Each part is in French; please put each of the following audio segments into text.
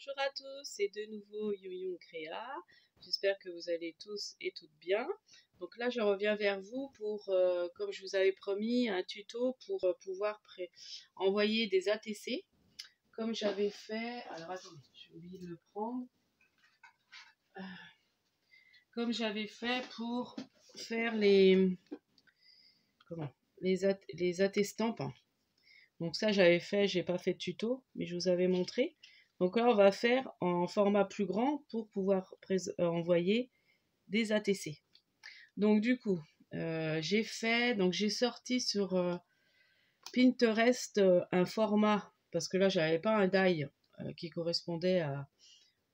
Bonjour à tous, c'est de nouveau Youyou Créa. J'espère que vous allez tous et toutes bien. Donc là, je reviens vers vous pour, comme je vous avais promis, un tuto pour pouvoir envoyer des ATC. Comme j'avais fait... Alors attendez, j'ai oublié de le prendre. Comme j'avais fait pour faire les... Comment les attestants. Donc ça, j'avais fait, j'ai pas fait de tuto, mais je vous avais montré. Donc là, on va faire en format plus grand pour pouvoir envoyer des ATC. Donc du coup, j'ai sorti sur Pinterest un format, parce que là, j'avais pas un die qui correspondait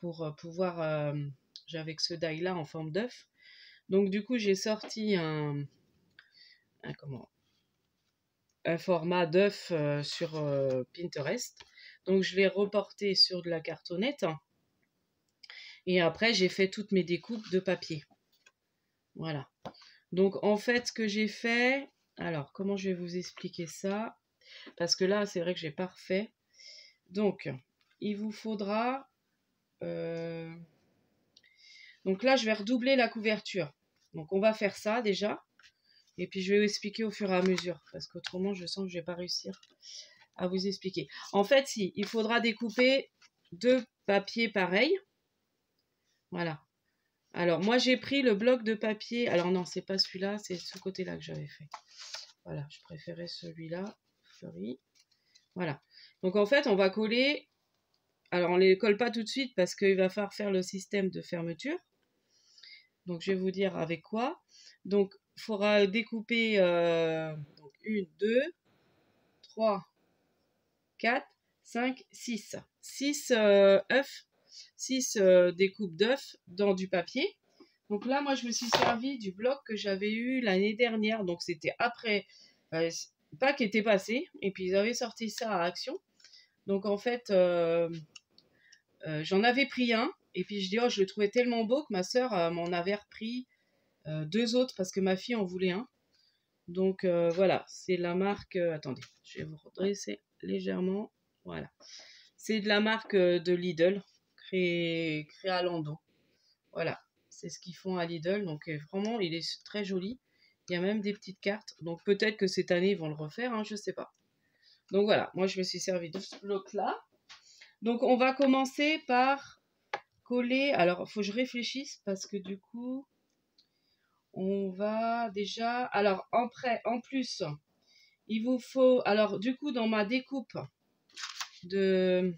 pour pouvoir, j'avais que ce die là en forme d'œuf. Donc du coup, j'ai sorti un format d'œuf sur Pinterest. Donc je l'ai reporté sur de la cartonnette. Et après, j'ai fait toutes mes découpes de papier. Voilà. Donc en fait, ce que j'ai fait... Alors, comment je vais vous expliquer ça? Parce que là, c'est vrai que j'ai pas refait. Donc, il vous faudra... Donc là, je vais redoubler la couverture. Donc on va faire ça déjà. Et puis je vais vous expliquer au fur et à mesure. Parce qu'autrement, je sens que je vais pas réussir à vous expliquer. En fait, si, il faudra découper deux papiers pareils. Voilà. Alors, moi, j'ai pris le bloc de papier. Alors, non, c'est pas celui-là, c'est ce côté-là que j'avais fait. Voilà, je préférais celui-là, fleuri. Voilà. Donc, en fait, on va coller. Alors, on ne les colle pas tout de suite parce qu'il va falloir faire le système de fermeture. Donc, je vais vous dire avec quoi. Donc, il faudra découper donc 1, 2, 3, 4, 5, 6. 6 œufs, 6 découpes d'œufs dans du papier. Donc là, moi, je me suis servi du bloc que j'avais eu l'année dernière. Donc, c'était après Pâques était passé. Et puis, ils avaient sorti ça à Action. Donc, en fait, j'en avais pris un. Et puis, je dis, oh, je le trouvais tellement beau que ma sœur m'en avait repris 2 autres parce que ma fille en voulait un. Donc, voilà, c'est la marque... attendez, je vais vous redresser légèrement. Voilà. C'est de la marque de Lidl, Créalando. Voilà, c'est ce qu'ils font à Lidl. Donc vraiment, il est très joli. Il y a même des petites cartes. Donc peut-être que cette année, ils vont le refaire, hein, je ne sais pas. Donc voilà, moi je me suis servi de ce bloc-là. Donc on va commencer par coller. Alors, il faut que je réfléchisse parce que du coup, on va déjà... Alors, en plus, il vous faut... Alors, du coup, dans ma découpe de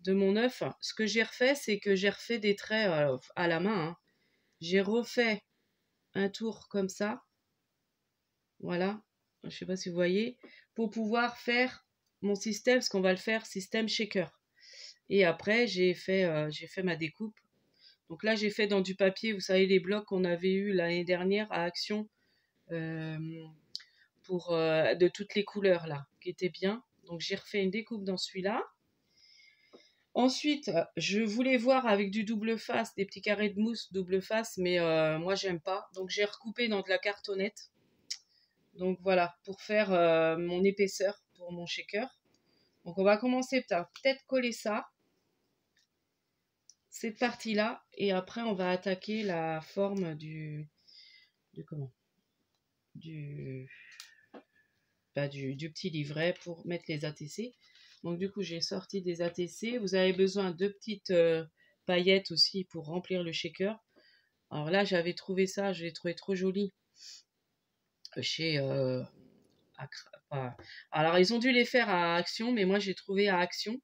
mon œuf, ce que j'ai refait, c'est que j'ai refait des traits à la main. Hein. J'ai refait un tour comme ça. Voilà. Je ne sais pas si vous voyez. Pour pouvoir faire mon système, parce qu'on va le faire système shaker. Et après, j'ai fait ma découpe. Donc là, j'ai fait dans du papier, vous savez, les blocs qu'on avait eu l'année dernière à Action de toutes les couleurs là, qui étaient bien. Donc j'ai refait une découpe dans celui-là. Ensuite, je voulais voir avec du double face, des petits carrés de mousse double face, mais moi j'aime pas. Donc j'ai recoupé dans de la cartonnette. Donc voilà, pour faire mon épaisseur pour mon shaker. Donc on va commencer peut-être coller ça, cette partie-là, et après on va attaquer la forme du petit livret pour mettre les ATC. Donc du coup j'ai sorti des ATC. Vous avez besoin de petites paillettes aussi pour remplir le shaker. Alors là j'avais trouvé ça, je l'ai trouvé trop joli chez alors ils ont dû les faire à Action, mais moi j'ai trouvé à Action,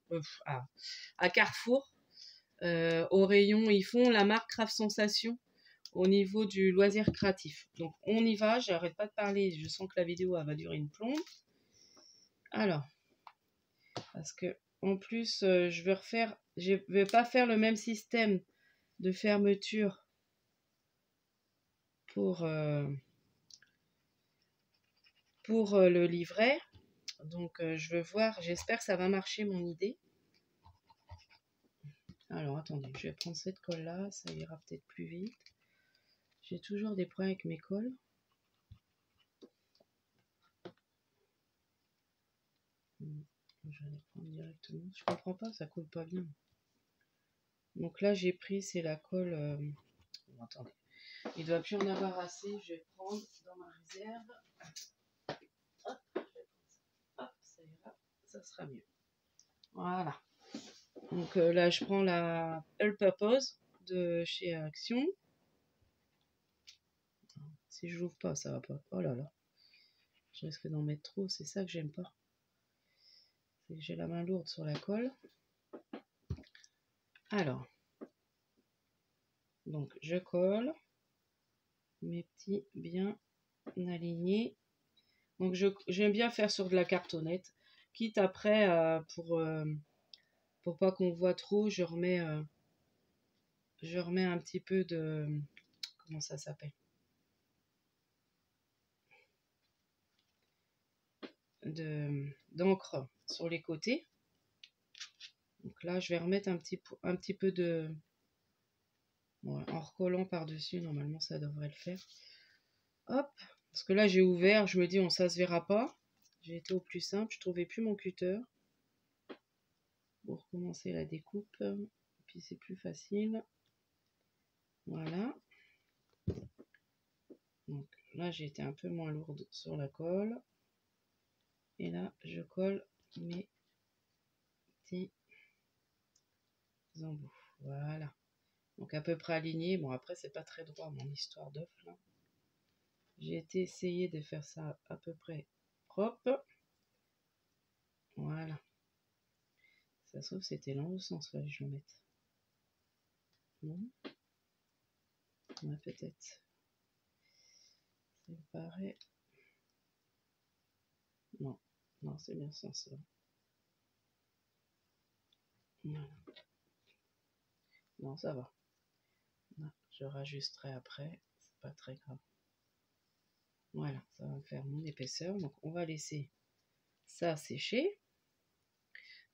à Carrefour, au rayon, ils font la marque Craft Sensation au niveau du loisir créatif. Donc on y va, j'arrête pas de parler, je sens que la vidéo elle va durer une plombe. Alors, parce que en plus je vais pas faire le même système de fermeture pour le livret. Donc je veux voir, j'espère que ça va marcher mon idée. Alors attendez, je vais prendre cette colle là, ça ira peut-être plus vite. J'ai toujours des problèmes avec mes colles. Je vais aller prendre directement. Je comprends pas, ça colle pas bien. Donc là, j'ai pris, c'est la colle... oh, attendez. Il doit plus en avoir assez. Je vais prendre dans ma réserve. Hop, hop, ça ira. Ça sera mieux. Voilà. Donc là, je prends la All Purpose de chez Action. Si je l'ouvre pas, ça va pas. Oh là là. Je risque d'en mettre trop. C'est ça que j'aime pas. C'est que j'ai la main lourde sur la colle. Alors. Donc, je colle mes petits bien alignés. Donc, j'aime bien faire sur de la cartonnette. Quitte après, pour pas qu'on voit trop, je remets un petit peu de... Comment ça s'appelle? D'encre sur les côtés. Donc là, je vais remettre un petit peu de... Bon, en recollant par-dessus, normalement, ça devrait le faire. Hop, parce que là, j'ai ouvert, je me dis, ça se verra pas. J'ai été au plus simple, je trouvais plus mon cutter. Pour recommencer la découpe. Et puis, c'est plus facile. Voilà. Donc là, j'ai été un peu moins lourde sur la colle. Et là, je colle mes petits embouts. Voilà. Donc à peu près aligné. Bon, après, c'est pas très droit, mon histoire d'œuf, là. J'ai été essayer de faire ça à peu près propre. Voilà. Ça se trouve, c'était dans le sens, là, je le mette. Non. Ouais, peut-être. Ça me paraît... Non. Non, c'est bien ce sens-là. Voilà. Non, ça va. Non, je rajusterai après. C'est pas très grave. Voilà, ça va me faire mon épaisseur. Donc, on va laisser ça sécher.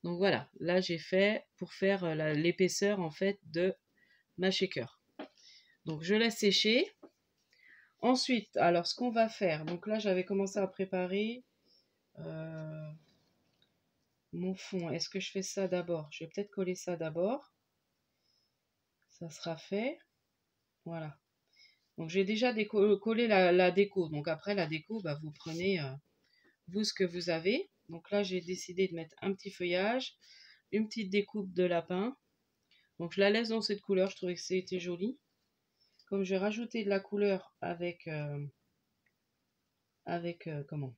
Donc, voilà. Là, j'ai fait pour faire l'épaisseur, en fait, de ma shaker. Donc, je laisse sécher. Ensuite, alors, ce qu'on va faire. Donc, là, j'avais commencé à préparer mon fond. Est-ce que je fais ça d'abord? Je vais peut-être coller ça d'abord. Ça sera fait. Voilà. Donc, j'ai déjà collé la déco. Donc, après, la déco, bah, vous prenez... vous ce que vous avez. Donc là, j'ai décidé de mettre un petit feuillage, une petite découpe de lapin. Donc je la laisse dans cette couleur, je trouvais que c'était joli. Comme je vais rajouter de la couleur avec... comment?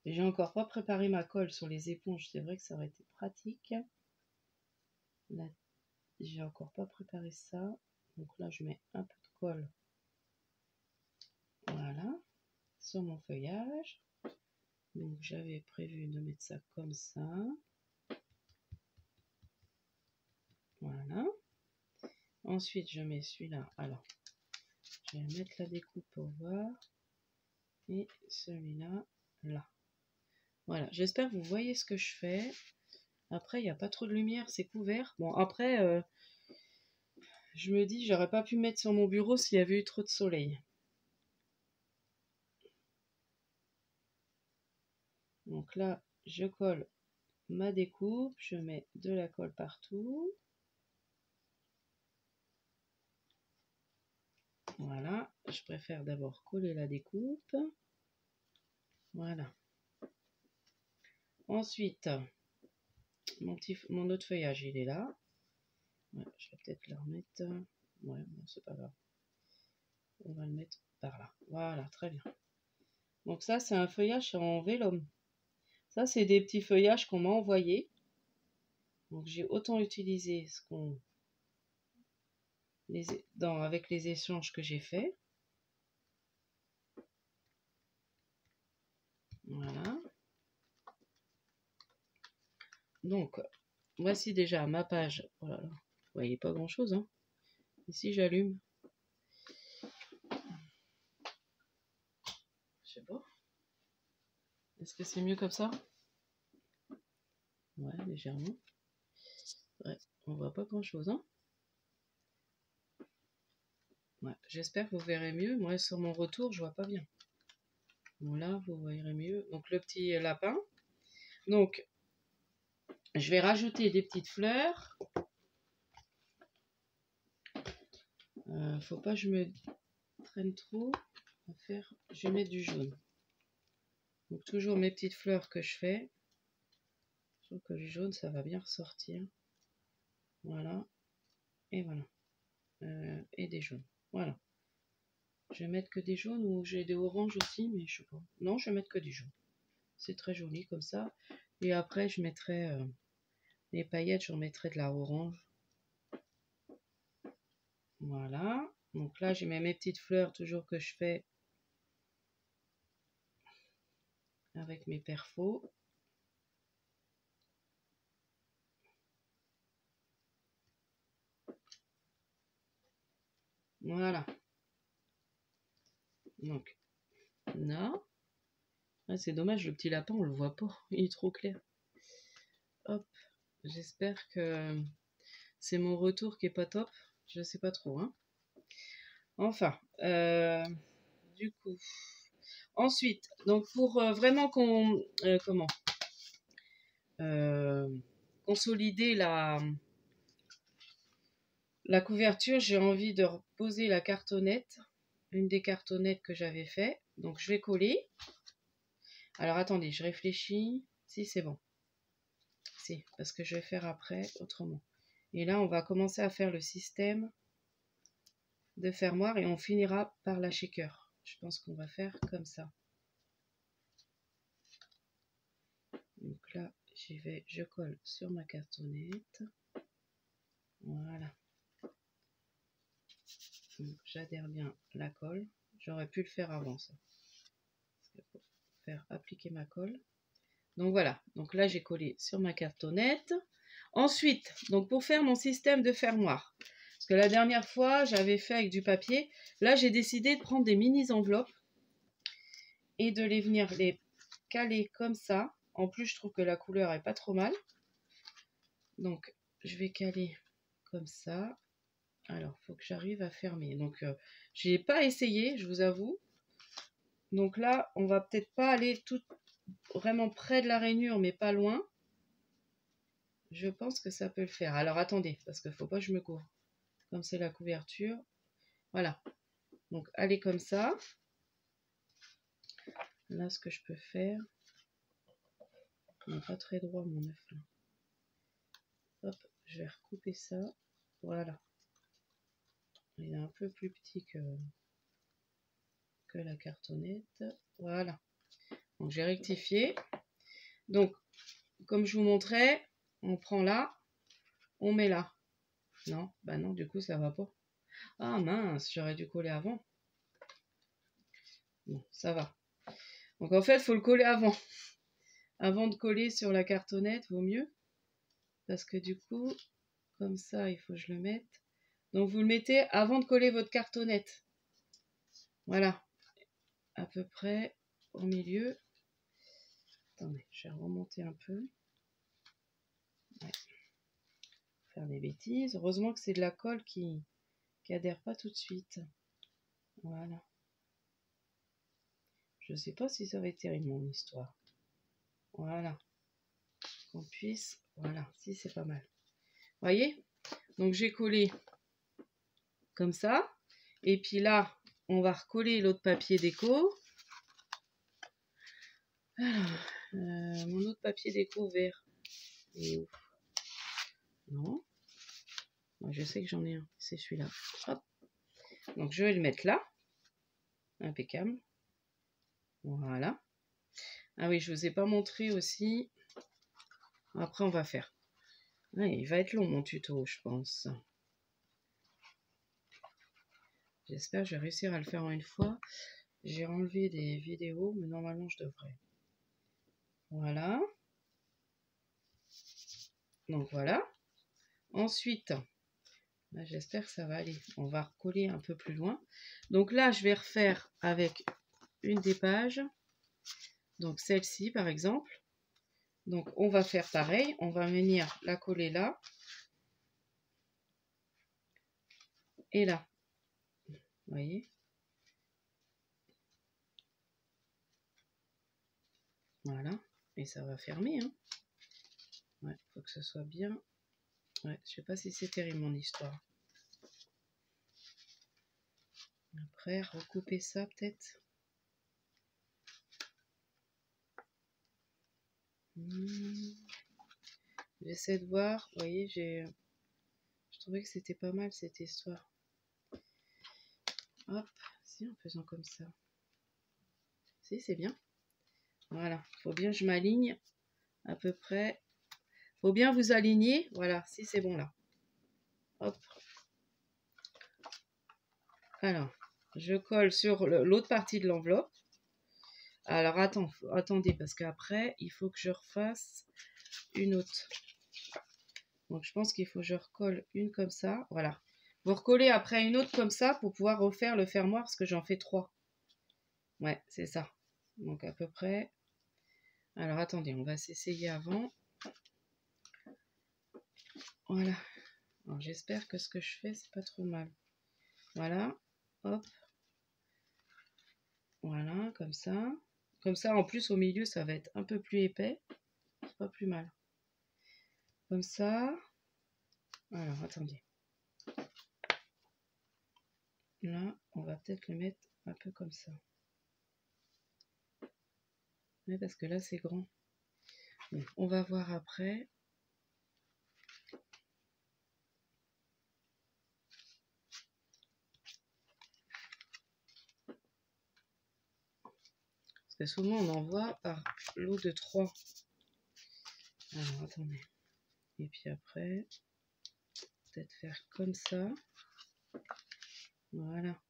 J'ai encore pas préparé ma colle sur les éponges, c'est vrai que ça aurait été pratique. Là, j'ai encore pas préparé ça. Donc là, je mets un peu de colle. Voilà. Sur mon feuillage. Donc j'avais prévu de mettre ça comme ça. Voilà. Ensuite, je mets celui-là. Alors, je vais mettre la découpe pour voir. Et celui-là, là. Voilà, j'espère que vous voyez ce que je fais. Après, il n'y a pas trop de lumière, c'est couvert. Bon, après, je me dis, j'aurais pas pu mettre sur mon bureau s'il y avait eu trop de soleil. Donc là, je colle ma découpe. Je mets de la colle partout. Voilà, je préfère d'abord coller la découpe. Voilà. Ensuite, mon autre feuillage, il est là. Ouais, je vais peut-être le remettre. Ouais, bon, c'est pas grave. On va le mettre par là. Voilà, très bien. Donc ça, c'est un feuillage en vélum. Ça, c'est des petits feuillages qu'on m'a envoyés. Donc j'ai autant utilisé ce qu'on... avec les échanges que j'ai faits. Voilà. Donc, voici déjà ma page. Oh là là, vous voyez pas grand chose, hein. Ici, j'allume. Je sais pas. Est-ce que c'est mieux comme ça? Ouais, légèrement. Ouais, on voit pas grand chose, hein. Ouais, j'espère que vous verrez mieux. Moi, sur mon retour, je vois pas bien. Bon, là, vous verrez mieux. Donc, le petit lapin. Donc, je vais rajouter des petites fleurs. Faut pas que je me traîne trop. Je vais mettre du jaune. Donc, toujours mes petites fleurs que je fais. Je trouve que le jaune, ça va bien ressortir. Voilà. Et voilà. Et des jaunes. Voilà. Je vais mettre que des jaunes ou j'ai des oranges aussi, mais je sais pas. Non, je vais mettre que des jaunes. C'est très joli comme ça. Et après, je mettrai les paillettes, j'en mettrai de la orange. Voilà. Donc là, j'ai mes petites fleurs toujours que je fais avec mes perfos. Voilà. Donc, là. Ah, c'est dommage, le petit lapin, on le voit pas. Il est trop clair. Hop. J'espère que c'est mon retour qui est pas top. Je sais pas trop, hein. Enfin, du coup. Ensuite, donc pour vraiment consolider la couverture, j'ai envie de reposer la cartonnette, une des cartonnettes que j'avais fait. Donc je vais coller. Alors attendez, je réfléchis. Si, c'est bon. Si, parce que je vais faire après autrement. Et là, on va commencer à faire le système de fermoir et on finira par la shaker. Je pense qu'on va faire comme ça. Donc là, j'y vais, je colle sur ma cartonnette. Voilà. J'adhère bien la colle. J'aurais pu le faire avant ça. Parce qu'il faut faire appliquer ma colle. Donc voilà. Donc là, j'ai collé sur ma cartonnette. Ensuite, donc pour faire mon système de fermoir. Parce que la dernière fois, j'avais fait avec du papier. Là, j'ai décidé de prendre des mini enveloppes et de les caler comme ça. En plus, je trouve que la couleur est pas trop mal. Donc, je vais caler comme ça. Alors, il faut que j'arrive à fermer. Donc, je n'ai pas essayé, je vous avoue. Donc là, on va peut-être pas aller tout vraiment près de la rainure, mais pas loin. Je pense que ça peut le faire. Alors, attendez, parce qu'il ne faut pas que je me couvre. Comme c'est la couverture. Voilà. Donc, allez comme ça. Là, ce que je peux faire. Il n'est pas très droit, mon œuf. Hop, je vais recouper ça. Voilà. Il est un peu plus petit que la cartonnette. Voilà. Donc, j'ai rectifié. Donc, comme je vous montrais, on prend là, on met là. Non, bah non, du coup, ça va pas. Ah mince, j'aurais dû coller avant. Bon, ça va. Donc, en fait, il faut le coller avant. Avant de coller sur la cartonnette, vaut mieux. Parce que du coup, comme ça, il faut que je le mette. Donc, vous le mettez avant de coller votre cartonnette. Voilà. À peu près au milieu. Attendez, je vais remonter un peu. Ouais. Faire des bêtises. Heureusement que c'est de la colle qui adhère pas tout de suite. Voilà. Je sais pas si ça va être terrible mon histoire. Voilà. Qu'on puisse. Voilà, si c'est pas mal. Voyez? Donc j'ai collé comme ça. Et puis là, on va recoller l'autre papier déco. Alors, mon autre papier déco vert. Il est où? Non. Moi, je sais que j'en ai un. C'est celui-là. Hop. Donc je vais le mettre là. Impeccable. Voilà. Ah oui, je vous ai pas montré aussi. Après, on va faire. Ouais, il va être long mon tuto, je pense. J'espère que je vais réussir à le faire en une fois. J'ai enlevé des vidéos, mais normalement je devrais. Voilà. Donc voilà. Ensuite, j'espère que ça va aller. On va recoller un peu plus loin. Donc là, je vais refaire avec une des pages. Donc celle-ci, par exemple. Donc on va faire pareil. On va venir la coller là. Et là. Vous voyez? Voilà. Et ça va fermer, hein. Ouais, faut que ce soit bien. Ouais, je sais pas si c'est terrible mon histoire. Après, recouper ça peut-être. J'essaie de voir. Vous voyez, je trouvais que c'était pas mal cette histoire. Hop, si, en faisant comme ça. Si, c'est bien. Voilà, faut bien que je m'aligne à peu près. Faut bien vous aligner. Voilà, si c'est bon là. Hop. Alors, je colle sur l'autre partie de l'enveloppe. Alors, attendez, parce qu'après, il faut que je refasse une autre. Donc, je pense qu'il faut que je recolle une comme ça. Voilà. Vous recollez après une autre comme ça pour pouvoir refaire le fermoir, parce que j'en fais 3. Ouais, c'est ça. Donc, à peu près. Alors, attendez, on va s'essayer avant. Voilà. Alors, j'espère que ce que je fais, c'est pas trop mal. Voilà. Hop. Voilà, comme ça. Comme ça, en plus, au milieu, ça va être un peu plus épais. C'est pas plus mal. Comme ça. Alors, attendez. Là, on va peut-être le mettre un peu comme ça. Oui, parce que là, c'est grand. Bon, on va voir après. Parce que souvent, on envoie par lot de 3. Alors, attendez. Et puis après, peut-être faire comme ça. Voilà.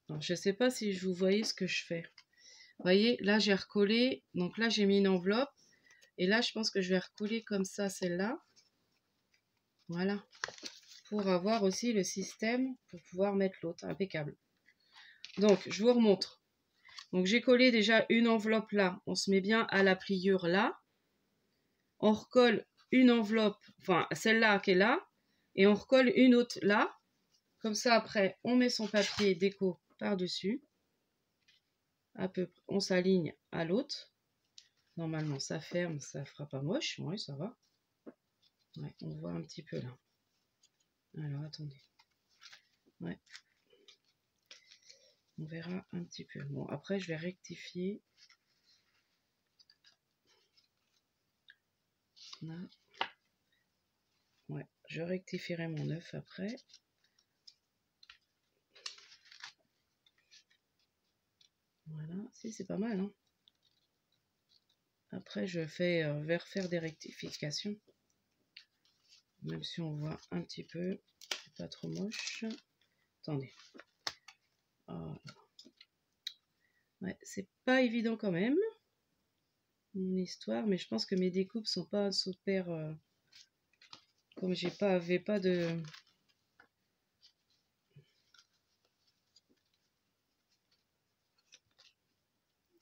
Alors, je ne sais pas si vous voyez ce que je fais. Vous voyez, là, j'ai recollé. Donc là, j'ai mis une enveloppe. Et là, je pense que je vais recoller comme ça, celle-là. Voilà. Pour avoir aussi le système, pour pouvoir mettre l'autre. Impeccable. Donc, je vous remontre. Donc, j'ai collé déjà une enveloppe là. On se met bien à la pliure là. On recolle une enveloppe, enfin celle-là qui est là, et on recolle une autre là. Comme ça, après, on met son papier déco par-dessus. On s'aligne à l'autre. Normalement, ça ferme, ça fera pas moche. Oui, ça va. Ouais, on voit un petit peu là. Alors, attendez. Ouais. On verra un petit peu. Bon, après, je vais rectifier. Là. Ouais, je rectifierai mon œuf après. Voilà, si c'est pas mal, hein. Après, je vais refaire des rectifications. Même si on voit un petit peu, c'est pas trop moche. Attendez. Oh. Ouais, c'est pas évident quand même, mon histoire, mais je pense que mes découpes sont pas super. Comme j'avais pas de.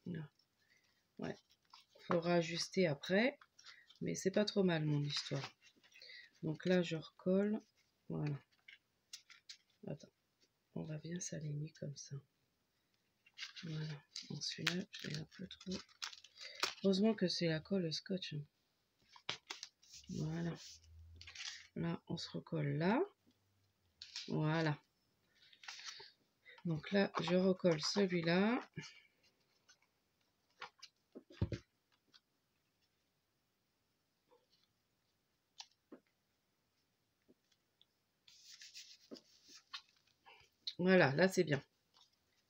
Non. Ouais, faudra ajuster après, mais c'est pas trop mal mon histoire. Donc là, je recolle. Voilà. Attends, on va bien s'aligner comme ça. Voilà. Bon, celui-là, je l'ai un peu trop. Heureusement que c'est la colle scotch. Voilà. Là, on se recolle là. Voilà. Donc là, je recolle celui-là. Voilà, là, c'est bien.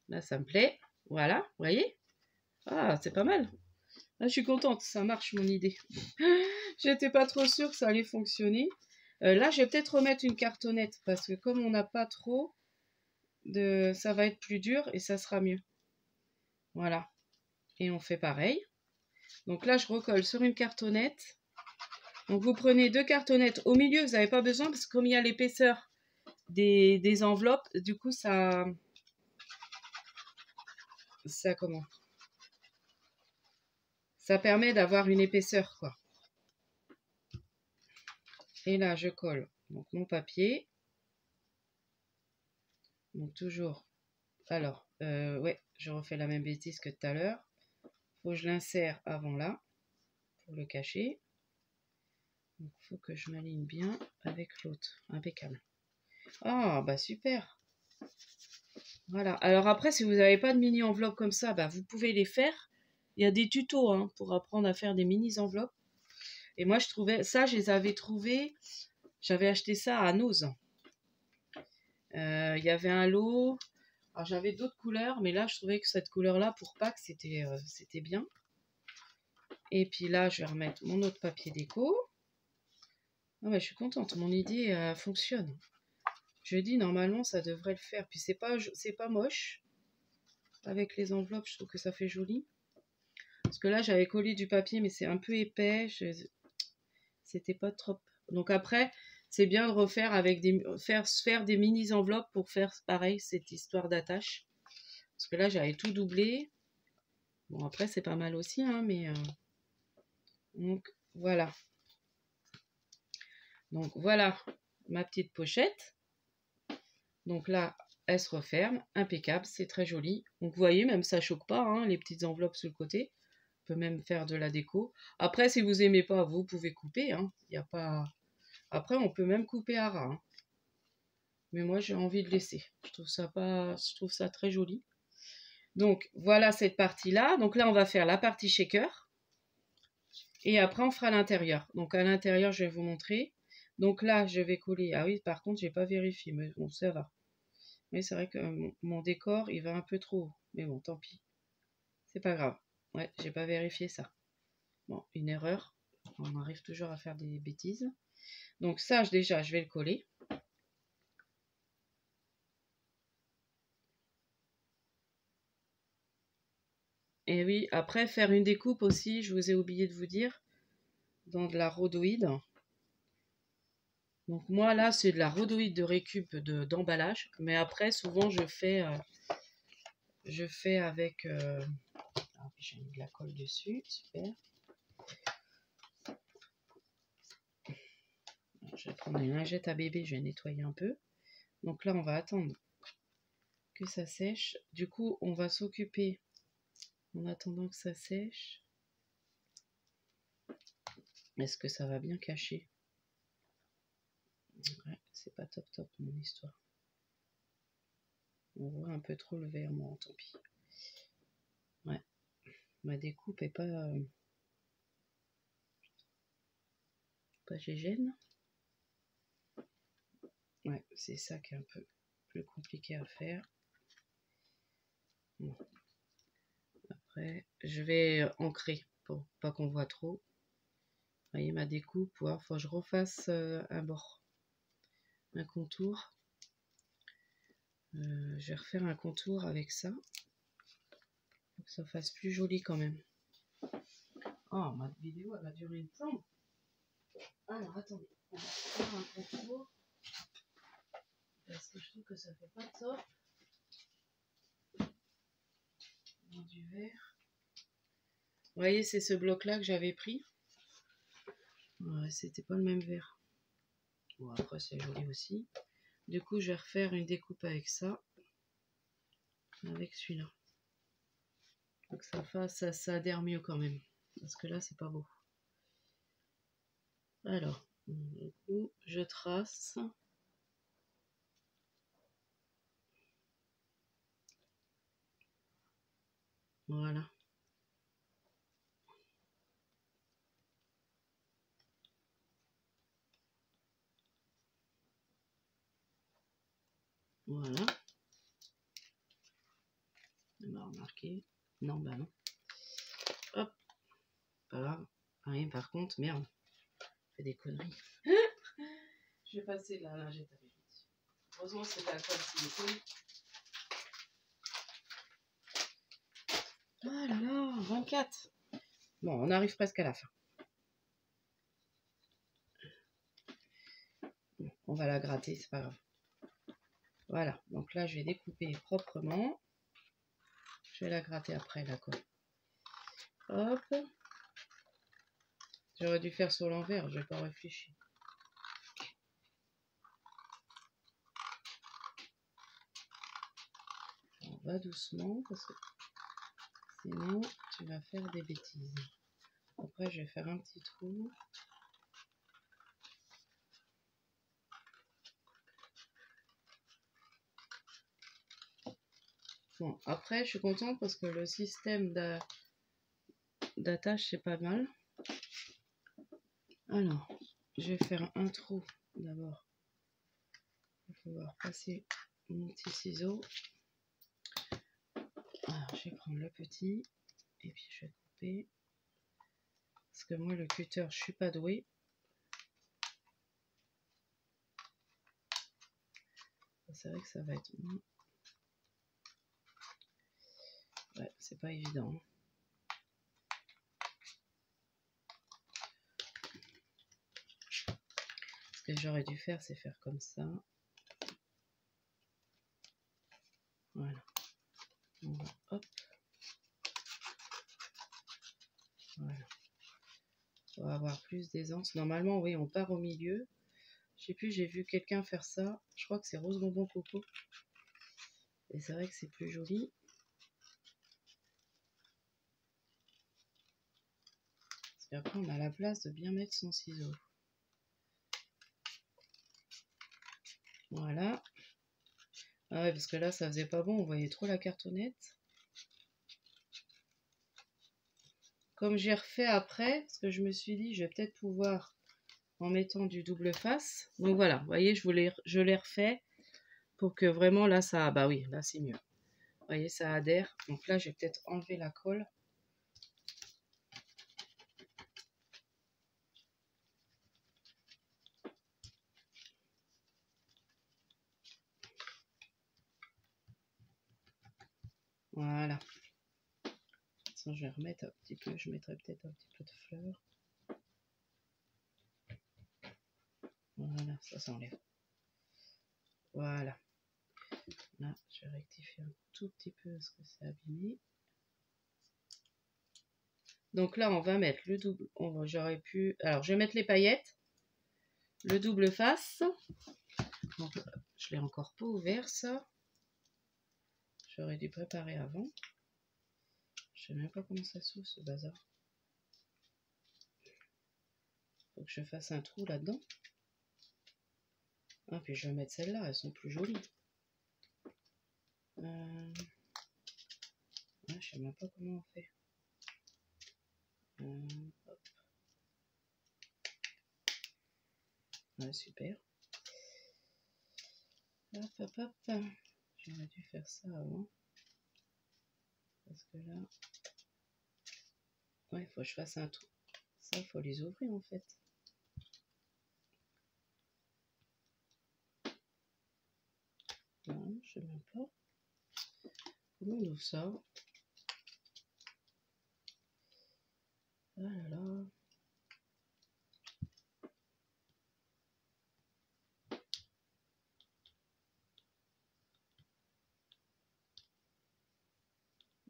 Là, ça me plaît. Voilà, vous voyez? Ah, c'est pas mal. Là, je suis contente, ça marche mon idée. J'étais pas trop sûre que ça allait fonctionner. Là, je vais peut-être remettre une cartonnette parce que comme on n'a pas trop ça va être plus dur et ça sera mieux. Voilà. Et on fait pareil. Donc là, je recolle sur une cartonnette. Donc vous prenez 2 cartonnettes. Au milieu, vous n'avez pas besoin parce que comme il y a l'épaisseur des enveloppes, du coup, ça comment? Ça permet d'avoir une épaisseur, quoi. Et là, je colle donc mon papier. Donc toujours. Alors, ouais, je refais la même bêtise que tout à l'heure. Faut que je l'insère avant là. pour le cacher. Donc, il faut que je m'aligne bien avec l'autre. Impeccable. Ah, bah super. Voilà. Alors après, si vous n'avez pas de mini enveloppes comme ça, bah, vous pouvez les faire. Il y a des tutos hein, pour apprendre à faire des mini enveloppes. Et moi, je trouvais ça, je les avais trouvés. J'avais acheté ça à Noz. Il y avait un lot. Alors j'avais d'autres couleurs, mais là, je trouvais que cette couleur-là, pour Pâques, c'était bien. Et puis là, je vais remettre mon autre papier déco. Ah ouais, je suis contente, mon idée fonctionne. Je dis, normalement, ça devrait le faire. Puis c'est pas moche. Avec les enveloppes, je trouve que ça fait joli. Parce que là, j'avais collé du papier, mais c'est un peu épais. C'était pas trop. Donc après, c'est bien de refaire avec faire des mini enveloppes pour faire pareil, cette histoire d'attache. Parce que là, j'avais tout doublé. Bon, après, c'est pas mal aussi, hein, mais... Donc, voilà. Donc, voilà ma petite pochette. Donc là, elle se referme. Impeccable, c'est très joli. Donc, vous voyez, même ça choque pas, hein, les petites enveloppes sur le côté. On peut même faire de la déco. Après, si vous aimez pas, vous pouvez couper. Hein. Y a pas... Après, on peut même couper à ras. Hein. Mais moi, j'ai envie de laisser. Je trouve ça très joli. Donc, voilà cette partie-là. Donc là, on va faire la partie shaker. Et après, on fera l'intérieur. Donc, à l'intérieur, je vais vous montrer. Donc là, je vais coller. Ah oui, par contre, j'ai pas vérifié. Mais bon, ça va. Mais c'est vrai que mon décor, il va un peu trop haut. Mais bon, tant pis. C'est pas grave. Ouais, j'ai pas vérifié ça. Bon, une erreur. On arrive toujours à faire des bêtises. Donc ça, déjà, je vais le coller. Et oui, après, faire une découpe aussi, je vous ai oublié de vous dire, dans de la rhodoïde. Donc moi, là, c'est de la rhodoïde de récup d'emballage. Mais après, souvent, je fais avec... Ah, j'ai mis de la colle dessus, super. Je vais prendre une lingette à bébé, je vais nettoyer un peu. Donc là, on va attendre que ça sèche. Du coup, on va s'occuper, en attendant que ça sèche. Est-ce que ça va bien cacher? Ouais, c'est pas top top mon histoire. On voit un peu trop le vert, moi, tant pis. Ouais, ma découpe est pas gégène. Ouais, c'est ça qui est un peu plus compliqué à faire. Bon. Après, je vais ancrer pour pas qu'on voit trop. Vous voyez ma découpe, il faut que je refasse un bord, un contour. Je vais refaire un contour avec ça, pour que ça fasse plus joli quand même. Oh, ma vidéo, elle va durer une plombe. Alors, attendez, on va faire un contour, parce que je trouve que ça fait pas top. Du vert. Vous voyez, c'est ce bloc-là que j'avais pris. Ouais, c'était pas le même vert. Bon, après, c'est joli aussi. Du coup, je vais refaire une découpe avec ça. Avec celui-là. Donc ça adhère mieux quand même. Parce que là, c'est pas beau. Alors, du coup, je trace. Voilà. Voilà. On va remarquer. Non, bah non. Hop. Pas grave. Rien, par contre, merde. Je fais des conneries. Je vais passer la lingette à bébé. Heureusement, c'est de la colle silicone. Ah là là, 24. Bon, on arrive presque à la fin. Bon, on va la gratter, c'est pas grave. Voilà, donc là, je vais découper proprement. Je vais la gratter après, la colle. Hop. J'aurais dû faire sur l'envers, je n'ai pas réfléchi. On va doucement, parce que sinon, tu vas faire des bêtises. Après, je vais faire un petit trou. Bon, après, je suis contente parce que le système d'attache, c'est pas mal. Alors, je vais faire un trou d'abord. Il va falloir passer mon petit ciseau. Alors, je vais prendre le petit et puis je vais couper. Parce que moi, le cutter, je suis pas douée. C'est vrai que ça va être... Ouais, c'est pas évident. Ce que j'aurais dû faire, c'est faire comme ça. Voilà. On va, hop. Voilà. On va avoir plus d'aisance. Normalement, oui, on part au milieu. Je sais plus, j'ai vu quelqu'un faire ça. Je crois que c'est Rose Bonbon Coco. Et c'est vrai que c'est plus joli. Parce qu'après, on a la place de bien mettre son ciseau. Voilà. Ah ouais, parce que là, ça faisait pas bon. On voyait trop la cartonnette. Comme j'ai refait après, parce que je me suis dit, je vais peut-être pouvoir en mettant du double face. Donc voilà, vous voyez, je l'ai refait pour que vraiment là, ça... Bah oui, là, c'est mieux. Vous voyez, ça adhère. Donc là, je vais peut-être enlever la colle. Voilà. Sinon, je vais remettre un petit peu. Je mettrai peut-être un petit peu de fleurs. Voilà, ça s'enlève. Voilà. Là, je vais rectifier un tout petit peu parce que c'est abîmé. Donc là, on va mettre le double. J'aurais pu... Alors, je vais mettre les paillettes. Le double face. Donc, je l'ai encore pas ouvert, ça. J'aurais dû préparer avant. Je sais même pas comment ça s'ouvre, ce bazar. Faut que je fasse un trou là-dedans. Ah, puis je vais mettre celles-là, elles sont plus jolies. Ouais, je sais même pas comment on fait. Hop. Ouais, super. Hop, hop, hop. J'aurais dû faire ça avant. Parce que là... Ouais, il faut que je fasse un trou. Ça, il faut les ouvrir en fait. Non, je sais même pas. Comment on ouvre ça? Ah là là.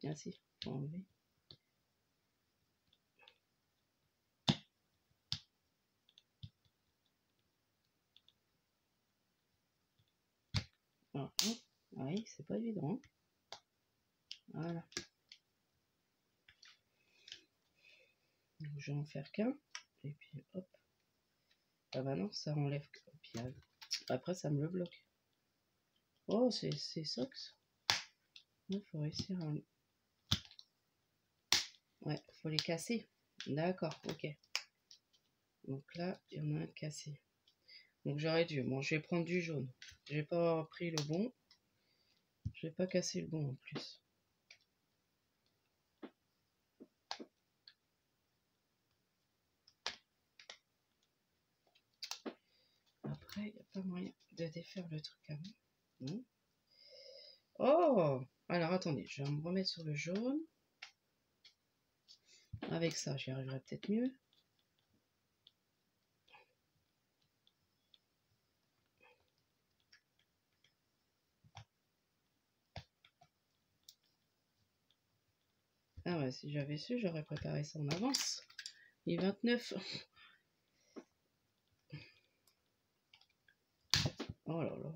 Ah si, faut enlever. Voilà. Oui, c'est pas évident. Hein. Voilà. Donc, je vais en faire qu'un. Et puis hop. Ah bah non, ça enlève. Puis, après, ça me le bloque. Oh, c'est Sox. Il faut réussir à... Ouais, faut les casser. D'accord, ok. Donc là, il y en a un cassé. Donc j'aurais dû. Bon, je vais prendre du jaune. J'ai pas pris le bon. Je vais pas casser le bon en plus. Après, il n'y a pas moyen de défaire le truc avant. Non. Oh! Alors attendez, je vais me remettre sur le jaune. Avec ça, j'y arriverai peut-être mieux. Ah ouais, si j'avais su, j'aurais préparé ça en avance. Il est 29. Oh là là.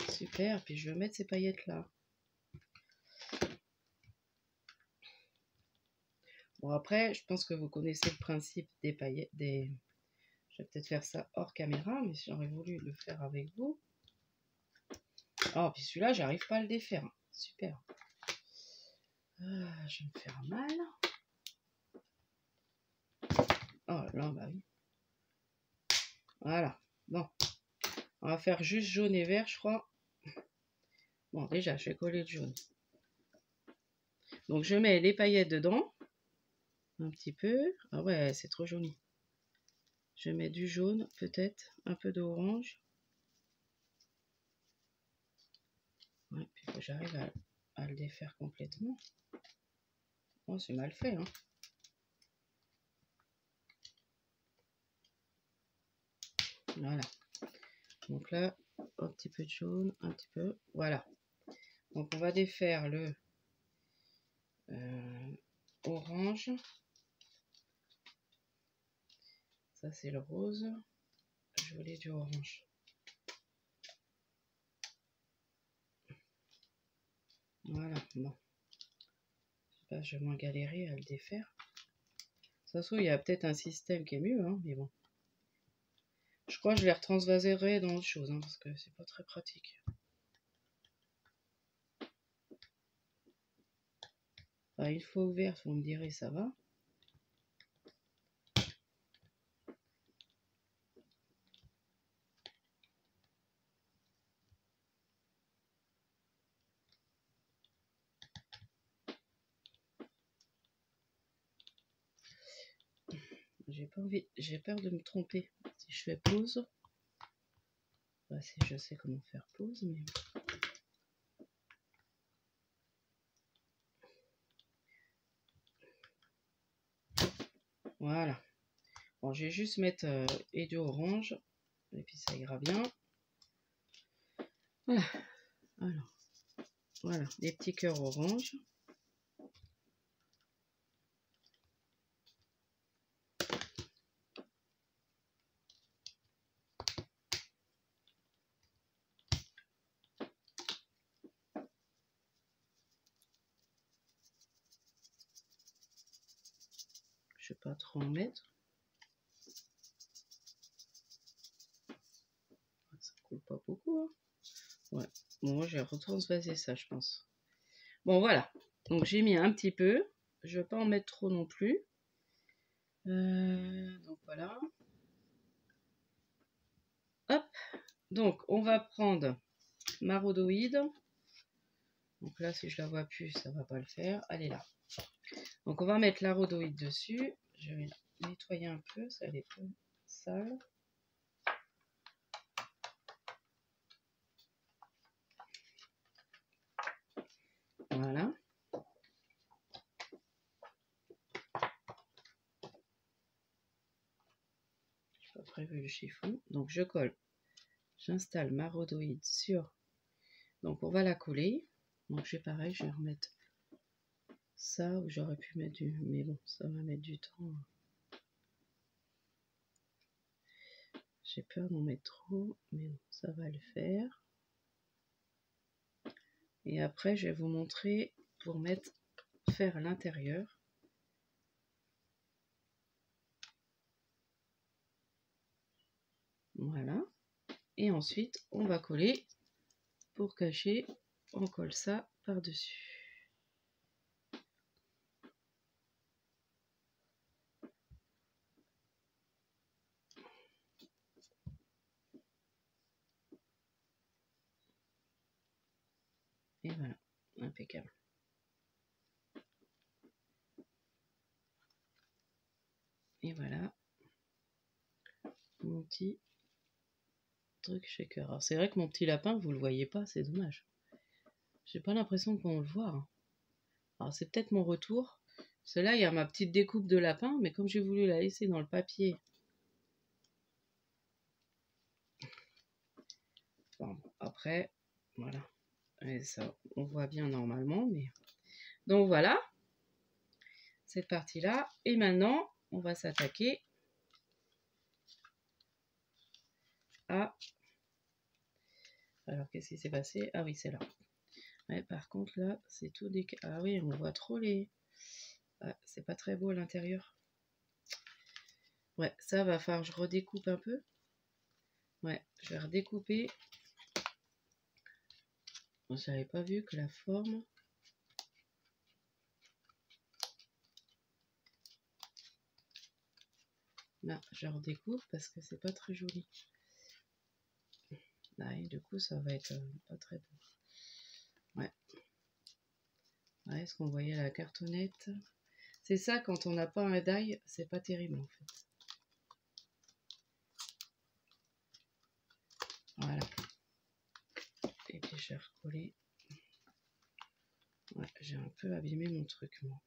Super, puis je vais mettre ces paillettes là. Bon, après, je pense que vous connaissez le principe des paillettes. Je vais peut-être faire ça hors caméra, mais j'aurais voulu le faire avec vous. Oh, puis celui-là, j'arrive pas à le défaire. Super. Je vais me faire mal. Oh là, bah oui. Voilà. Bon. On va faire juste jaune et vert, je crois. Bon, déjà, je vais coller le jaune. Donc, je mets les paillettes dedans. Un petit peu. Ah ouais, c'est trop joli. Je mets du jaune, peut-être. Un peu d'orange. Ouais, puis il faut que j'arrive à le défaire complètement. Oh, c'est mal fait, hein. Voilà. Donc là, un petit peu de jaune, un petit peu. Voilà. Donc on va défaire le orange. Ça c'est le rose. Je voulais du orange. Voilà. Bon. Là, je vais moins galérer à le défaire. Ça se trouve, il y a peut-être un système qui est mieux, hein, mais bon. Je crois que je les retransvaserai dans autre chose, hein, parce que c'est pas très pratique. Enfin, une fois ouverte, vous me direz, ça va. J'ai pas envie, j'ai peur de me tromper. Si je fais pause, bah, je sais comment faire pause, mais... Voilà. Bon, je vais juste mettre et du orange, et puis ça ira bien. Voilà. Alors, voilà, des petits cœurs orange. Je ne vais pas trop en mettre. Ça coule pas beaucoup, hein. Ouais. Bon, moi, je vais retransvaser ça, je pense. Bon, voilà. Donc, j'ai mis un petit peu. Je ne vais pas en mettre trop non plus. Donc, voilà. Hop. Donc, on va prendre ma rhodoïde. Donc là, si je la vois plus, ça va pas le faire. Elle est là. Donc, on va mettre la rhodoïde dessus. Je vais la nettoyer un peu. Ça, elle est peu sale. Voilà. Je n'ai pas prévu le chiffon. Donc, je colle. J'installe ma rhodoïde sur. Donc, on va la coller. Donc, j'ai pareil, je vais remettre ça où j'aurais pu mettre du. Mais bon, ça va mettre du temps. J'ai peur d'en mettre trop, mais bon, ça va le faire. Et après, je vais vous montrer pour faire l'intérieur. Voilà. Et ensuite, on va coller. Pour cacher, on colle ça par-dessus. Et voilà, impeccable. Et voilà mon petit truc shaker. Alors c'est vrai que mon petit lapin, vous le voyez pas, c'est dommage. J'ai pas l'impression qu'on le voit, hein. Alors c'est peut-être mon retour. Celle-là, il y a ma petite découpe de lapin, mais comme j'ai voulu la laisser dans le papier. Bon, après, voilà. Et ça, on voit bien normalement, mais... Donc voilà, cette partie-là. Et maintenant, on va s'attaquer à... Alors, qu'est-ce qui s'est passé? Ah oui, c'est là. Ouais, par contre, là, c'est tout décalé. Ah oui, on voit trop les... Ah, c'est pas très beau à l'intérieur. Ouais, ça va falloir que je redécoupe un peu. Ouais, je vais redécouper. J'avais pas vu que la forme... Là, je redécoupe parce que c'est pas très joli. Là, et du coup, ça va être pas très beau. Ouais. Ouais, est-ce qu'on voyait la cartonnette? C'est ça, quand on n'a pas un die, c'est pas terrible en fait. Voilà. Et puis je vais recoller. Ouais, j'ai un peu abîmé mon truc, moi.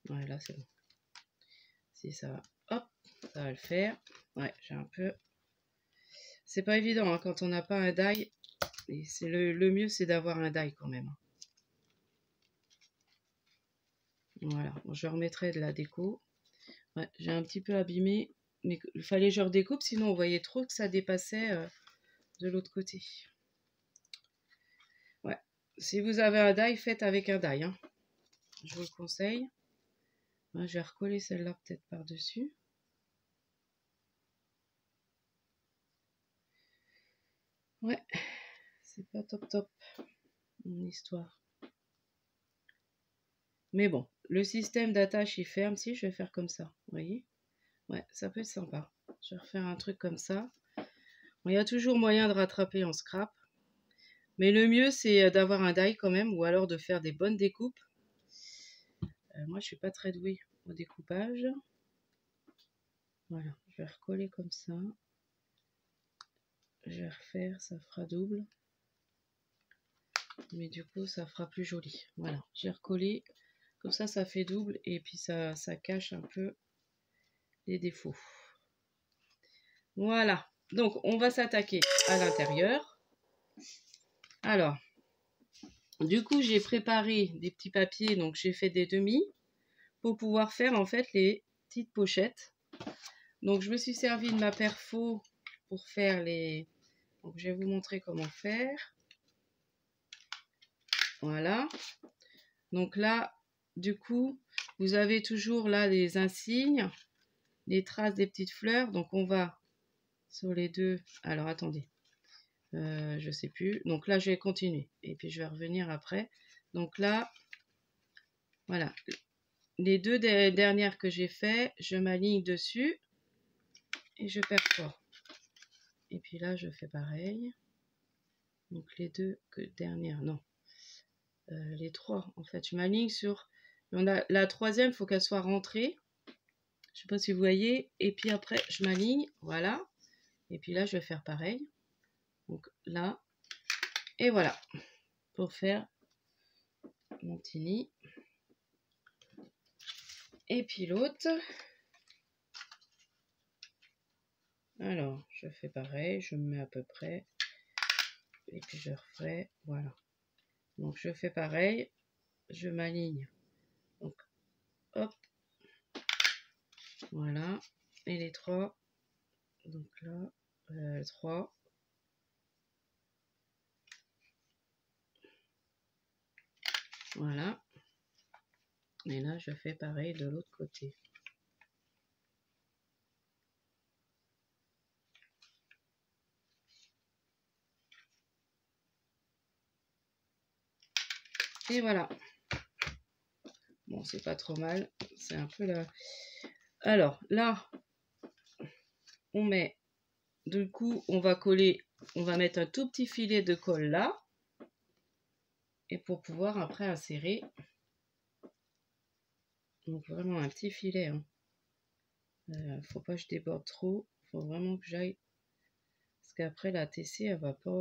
Ouais, là c'est bon. Si ça va, hop, ça va le faire. Ouais, j'ai un peu... C'est pas évident hein, quand on n'a pas un die. Et c'est le mieux, c'est d'avoir un die quand même. Voilà, bon, je remettrai de la déco. Ouais, j'ai un petit peu abîmé, mais il fallait que je redécoupe, sinon on voyait trop que ça dépassait de l'autre côté. Ouais, si vous avez un die, faites avec un die. Hein. Je vous le conseille. Ouais, je vais recoller celle-là peut-être par-dessus. Ouais, c'est pas top top, mon histoire. Mais bon, le système d'attache il ferme. Si, je vais faire comme ça, vous voyez. Ouais, ça peut être sympa. Je vais refaire un truc comme ça. Bon, il y a toujours moyen de rattraper en scrap. Mais le mieux, c'est d'avoir un die quand même, ou alors de faire des bonnes découpes. Moi, je suis pas très douée au découpage. Voilà, je vais recoller comme ça. Je vais refaire, ça fera double. Mais du coup, ça fera plus joli. Voilà, j'ai recollé. Comme ça fait double et puis ça cache un peu les défauts. Voilà, donc on va s'attaquer à l'intérieur. Alors, du coup, j'ai préparé des petits papiers, donc j'ai fait des demi pour pouvoir faire en fait les petites pochettes. Donc, je me suis servi de ma perfo pour faire les... Donc, je vais vous montrer comment faire. Voilà. Donc là, du coup, vous avez toujours là les insignes, les traces des petites fleurs. Donc, on va sur les deux... Alors, attendez. Je sais plus. Donc là, je vais continuer. Et puis, je vais revenir après. Donc là, voilà. Les deux dernières que j'ai fait, je m'aligne dessus. Et je perfore. Et puis là, je fais pareil. Donc les deux dernières, non. Les trois, en fait. Je m'aligne sur... On a, la troisième, il faut qu'elle soit rentrée. Je sais pas si vous voyez. Et puis après, je m'aligne. Voilà. Et puis là, je vais faire pareil. Donc là. Et voilà. Pour faire mon petit nid. Et puis l'autre. Alors, je fais pareil. Je me mets à peu près. Et puis je refais. Voilà. Donc je fais pareil. Je m'aligne. Donc, hop. Voilà. Et les trois. Donc là, 3. Voilà. Et là, je fais pareil de l'autre côté. Et voilà. Bon, c'est pas trop mal. C'est un peu là. Alors, là, on met... Du coup, on va coller... On va mettre un tout petit filet de colle là. Et pour pouvoir après insérer... Donc, vraiment un petit filet. Hein. Faut pas que je déborde trop. Faut vraiment que j'aille... Parce qu'après, la TC, elle va pas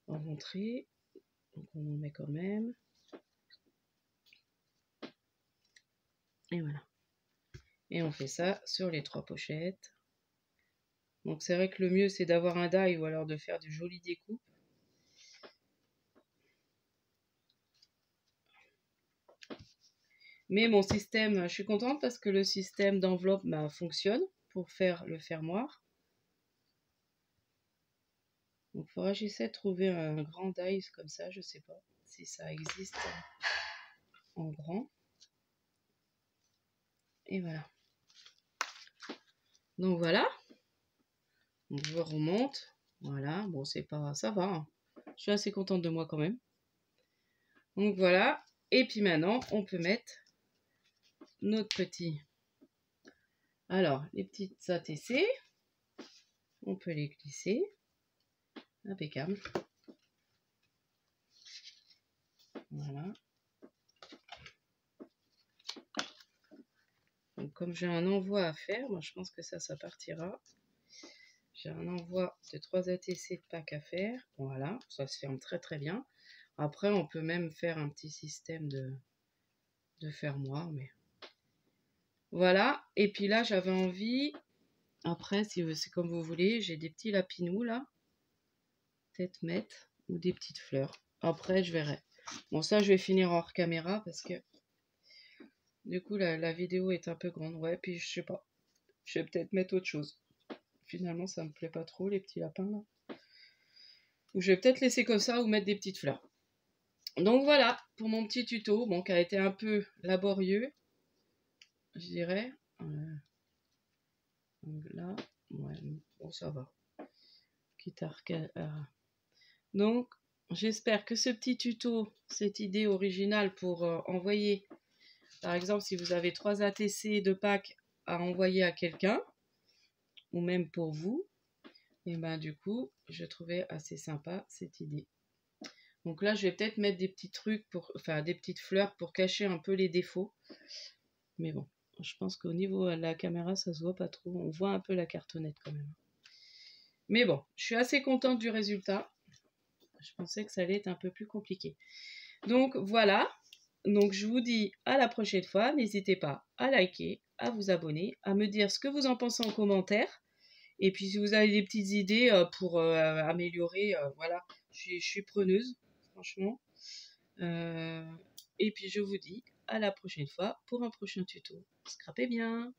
en rentrer. Donc, on en met quand même. Et voilà. Et on fait ça sur les 3 pochettes. Donc c'est vrai que le mieux c'est d'avoir un die ou alors de faire de jolies découpes. Mais mon système, je suis contente parce que le système d'enveloppe fonctionne pour faire le fermoir. Donc il faudra que j'essaie de trouver un grand die comme ça, je sais pas. si ça existe en grand. Et voilà. Donc voilà. Je remonte. Voilà. Bon, c'est pas... Ça va. Hein. Je suis assez contente de moi quand même. Donc voilà. Et puis maintenant, on peut mettre notre petit... Alors, les petites ATC. On peut les glisser. Impeccable. Voilà. Donc, comme j'ai un envoi à faire, moi je pense que ça partira. J'ai un envoi de 3 ATC de pack à faire. Voilà, ça se ferme très très bien. Après, on peut même faire un petit système de fermoir. Mais voilà. Et puis là, j'avais envie... Après, si c'est comme vous voulez, j'ai des petits lapinous là. Peut-être mettre. Ou des petites fleurs. Après, je verrai. Bon, ça, je vais finir hors caméra parce que... Du coup, la vidéo est un peu grande. Ouais, puis je sais pas. Je vais peut-être mettre autre chose. Finalement, ça me plaît pas trop, les petits lapins, là. Ou je vais peut-être laisser comme ça ou mettre des petites fleurs. Donc voilà, pour mon petit tuto, bon, qui a été un peu laborieux, je dirais. Donc là, ouais, bon, ça va. Quitte à Donc, j'espère que ce petit tuto, cette idée originale pour envoyer, par exemple, si vous avez 3 ATC de pack à envoyer à quelqu'un, ou même pour vous, et ben du coup, je trouvais assez sympa cette idée. Donc là, je vais peut-être mettre des petits trucs, enfin des petites fleurs pour cacher un peu les défauts. Mais bon, je pense qu'au niveau de la caméra, ça se voit pas trop. On voit un peu la cartonnette quand même. Mais bon, je suis assez contente du résultat. Je pensais que ça allait être un peu plus compliqué. Donc voilà. Donc je vous dis à la prochaine fois. N'hésitez pas à liker, à vous abonner, à me dire ce que vous en pensez en commentaire. Et puis si vous avez des petites idées pour améliorer, voilà, je suis preneuse, franchement. Et puis je vous dis à la prochaine fois pour un prochain tuto. Scrapez bien!